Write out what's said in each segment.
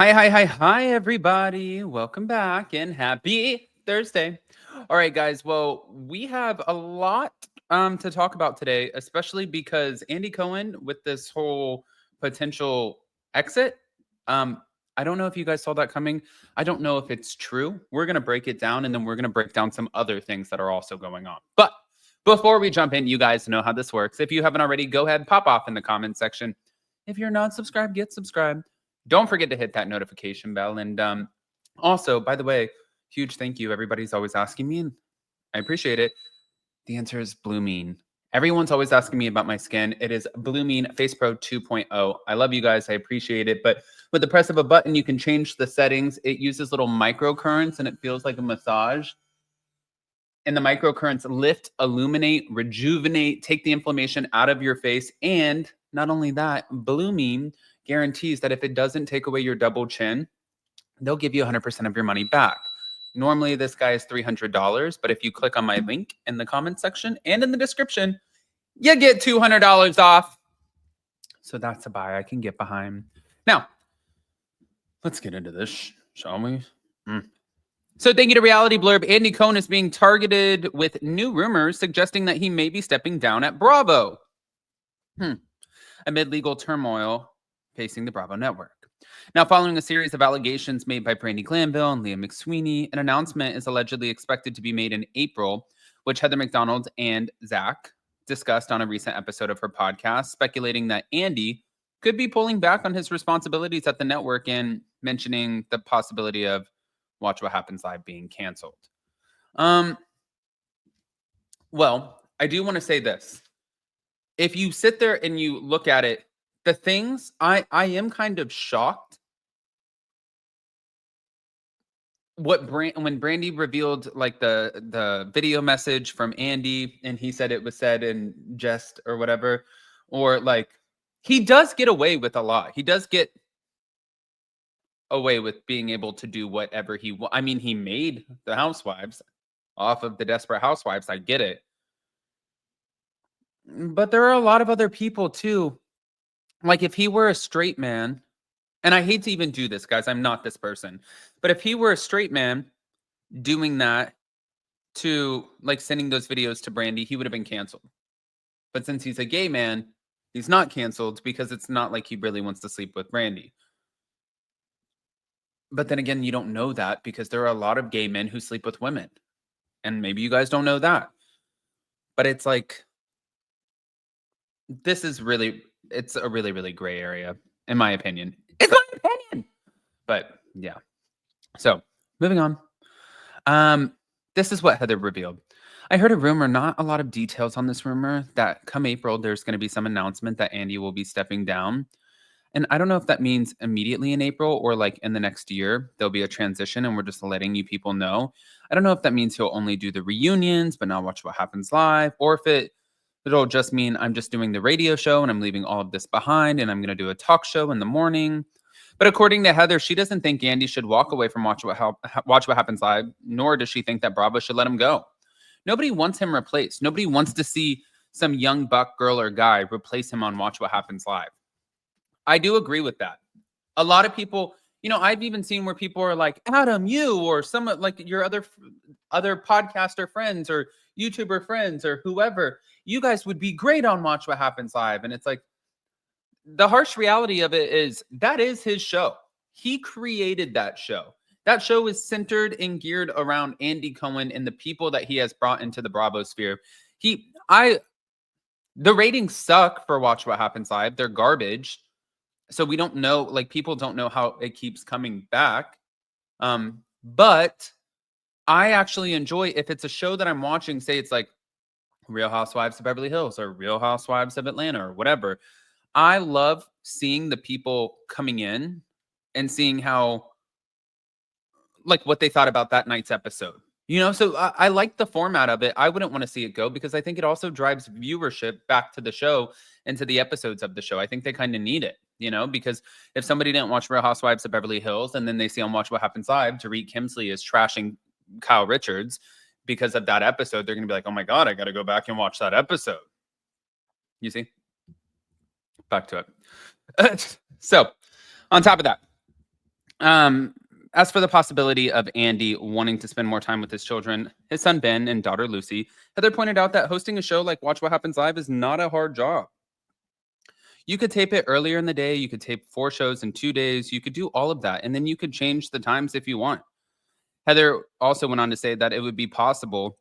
Hi, everybody. Welcome back and happy Thursday. All right, guys. Well, we have a lot to talk about today, especially because Andy Cohen, with this whole potential exit, um, I don't know if you guys saw that coming. I don't know if it's true. We're going to break it down and then we're going to break down some other things that are also going on. But before we jump in, you guys know how this works. If you haven't already, go ahead, pop off in the comment section. If you're not subscribed, get subscribed. Don't forget to hit that notification bell. And also, by the way, huge thank you. Everybody's always asking me, and I appreciate it. The answer is Blue Mean. Everyone's always asking me about my skin. It is Blue Mean Face Pro 2.0. I love you guys. I appreciate it. But with the press of a button, you can change the settings. It uses little microcurrents and it feels like a massage. And the microcurrents lift, illuminate, rejuvenate, take the inflammation out of your face. And not only that, Blue Mean guarantees that if it doesn't take away your double chin, they'll give you 100% of your money back. Normally, this guy is $300, but if you click on my link in the comment section and in the description, you get $200 off. So that's a buy I can get behind. Now, let's get into this, shall we? So thank you to Reality Blurb. Andy Cohen is being targeted with new rumors suggesting that he may be stepping down at Bravo. Amid legal turmoil facing the Bravo network. Now, following a series of allegations made by Brandi Glanville and Leah McSweeney, an announcement is allegedly expected to be made in April, which Heather McDonald and Zach discussed on a recent episode of her podcast, speculating that Andy could be pulling back on his responsibilities at the network and mentioning the possibility of Watch What Happens Live being canceled. Well, I do want to say this. If you sit there and you look at it, the things I am kind of shocked when Brandi revealed like the video message from Andy and he said it was said in jest or whatever, or like he does get away with a lot. He does get away with being able to do whatever I mean, he made the Housewives off of the Desperate Housewives. I get it. But there are a lot of other people too. Like if he were a straight man, and I hate to even do this, guys, I'm not this person, but if he were a straight man doing that to like sending those videos to Brandi, he would have been canceled. But since he's a gay man, he's not canceled because it's not like he really wants to sleep with Brandi. But then again, you don't know that because there are a lot of gay men who sleep with women. And maybe you guys don't know that. But it's like, it's a really, really gray area, in my opinion. It's my opinion. But yeah. So moving on. This is what Heather revealed. I heard a rumor, not a lot of details on this rumor, that come April, there's going to be some announcement that Andy will be stepping down. And I don't know if that means immediately in April or like in the next year, there'll be a transition and we're just letting you people know. I don't know if that means he'll only do the reunions, but not Watch What Happens Live, or if it'll just mean I'm just doing the radio show and I'm leaving all of this behind and I'm going to do a talk show in the morning. But according to Heather, she doesn't think Andy should walk away from Watch What Happens Live, nor does she think that Bravo should let him go. Nobody wants him replaced. Nobody wants to see some young buck girl or guy replace him on Watch What Happens Live. I do agree with that. A lot of people, I've even seen where people are like, Adam, you or some like your other podcaster friends or YouTuber friends or whoever, you guys would be great on Watch What Happens Live. And it's like, the harsh reality of it is that is his show. He created that show. That show is centered and geared around Andy Cohen and the people that he has brought into the Bravo sphere. The ratings suck for Watch What Happens Live. They're garbage. So we don't know, like people don't know how it keeps coming back. But I actually enjoy if it's a show that I'm watching, say it's like Real Housewives of Beverly Hills or Real Housewives of Atlanta or whatever. I love seeing the people coming in and seeing how, like what they thought about that night's episode. So I like the format of it. I wouldn't want to see it go because I think it also drives viewership back to the show and to the episodes of the show. I think they kind of need it, because if somebody didn't watch Real Housewives of Beverly Hills and then they see on Watch What Happens Live, Tariq Kimsley is trashing Kyle Richards because of that episode, they're going to be like, oh my God, I got to go back and watch that episode. You see? Back to it. So on top of that, As for the possibility of Andy wanting to spend more time with his children, his son Ben and daughter Lucy, Heather pointed out that hosting a show like Watch What Happens Live is not a hard job. You could tape it earlier in the day. You could tape 4 shows in 2 days. You could do all of that. And then you could change the times if you want. Heather also went on to say that it would be possible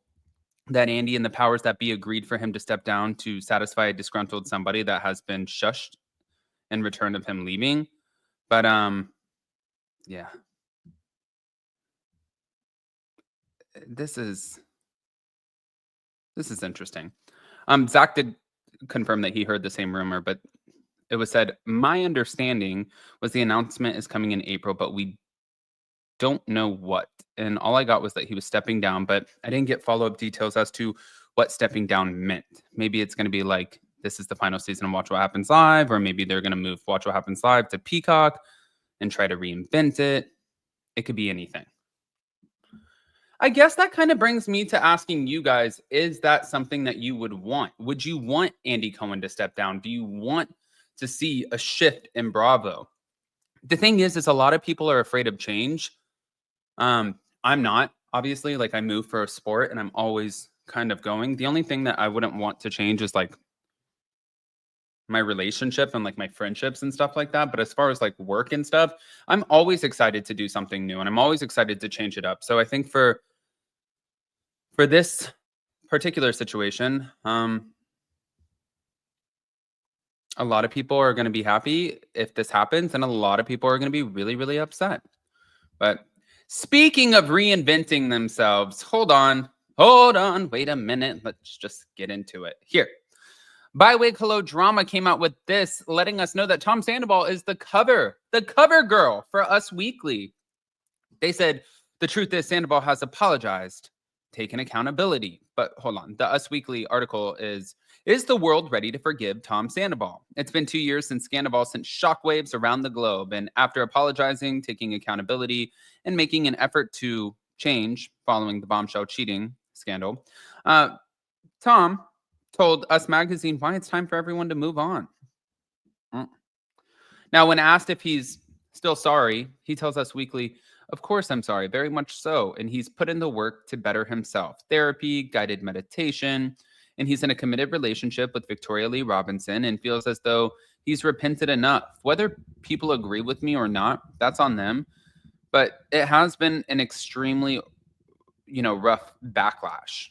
that Andy and the powers that be agreed for him to step down to satisfy a disgruntled somebody that has been shushed in return of him leaving. But yeah. This is interesting. Zach did confirm that he heard the same rumor, but it was said, my understanding was the announcement is coming in April, but we don't know what. And all I got was that he was stepping down, but I didn't get follow-up details as to what stepping down meant. Maybe it's going to be like, this is the final season of Watch What Happens Live, or maybe they're going to move Watch What Happens Live to Peacock and try to reinvent it. It could be anything. I guess that kind of brings me to asking you guys, is that something that you would want? Would you want Andy Cohen to step down? Do you want to see a shift in Bravo? The thing is a lot of people are afraid of change. I'm not, obviously. Like, I move for a sport and I'm always kind of going. The only thing that I wouldn't want to change is like my relationship and like my friendships and stuff like that. But as far as like work and stuff, I'm always excited to do something new and I'm always excited to change it up. So I think for this particular situation, a lot of people are going to be happy if this happens, and a lot of people are going to be really, really upset. But speaking of reinventing themselves, hold on, wait a minute. Let's just get into it. Here, Bywig Hello Drama came out with this, letting us know that Tom Sandoval is the cover girl for Us Weekly. They said, the truth is Sandoval has apologized, taken accountability. But hold on, the Us Weekly article is the world ready to forgive Tom Sandoval? It's been 2 years since Sandoval sent shockwaves around the globe, and after apologizing, taking accountability, and making an effort to change following the bombshell cheating scandal, Tom told Us Magazine why it's time for everyone to move on. Now, when asked if he's still sorry, he tells Us Weekly, of course I'm sorry, very much so, and he's put in the work to better himself. Therapy, guided meditation, and he's in a committed relationship with Victoria Lee Robinson and feels as though he's repented enough. Whether people agree with me or not, that's on them. But it has been an extremely, rough backlash.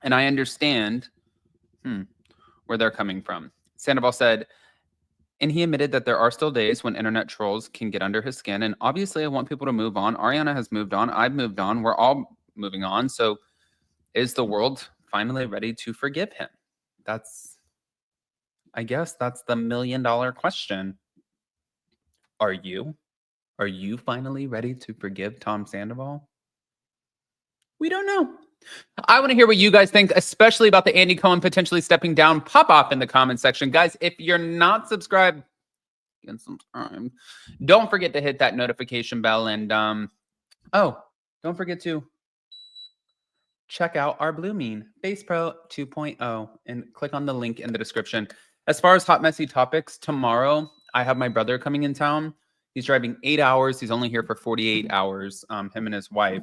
And I understand where they're coming from. Sandoval said, and he admitted that there are still days when internet trolls can get under his skin. And obviously, I want people to move on. Ariana has moved on. I've moved on. We're all moving on. So is the world finally ready to forgive him? I guess that's the $1 million question. Are you? Are you finally ready to forgive Tom Sandoval? We don't know. I want to hear what you guys think, especially about the Andy Cohen potentially stepping down. Pop off in the comment section. Guys, if you're not subscribed, get some time. Don't forget to hit that notification bell. And, don't forget to check out our Blue Mean Base Pro 2.0 and click on the link in the description. As far as Hot Messy Topics, tomorrow I have my brother coming in town. He's driving 8 hours. He's only here for 48 hours, him and his wife.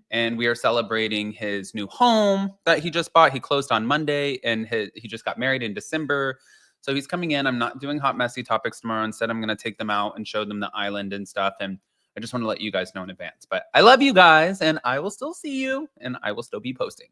And we are celebrating his new home that he just bought. He closed on Monday, and he just got married in December. So he's coming in. I'm not doing Hot Messy Topics tomorrow. Instead, I'm going to take them out and show them the island and stuff. And I just want to let you guys know in advance. But I love you guys, and I will still see you, and I will still be posting.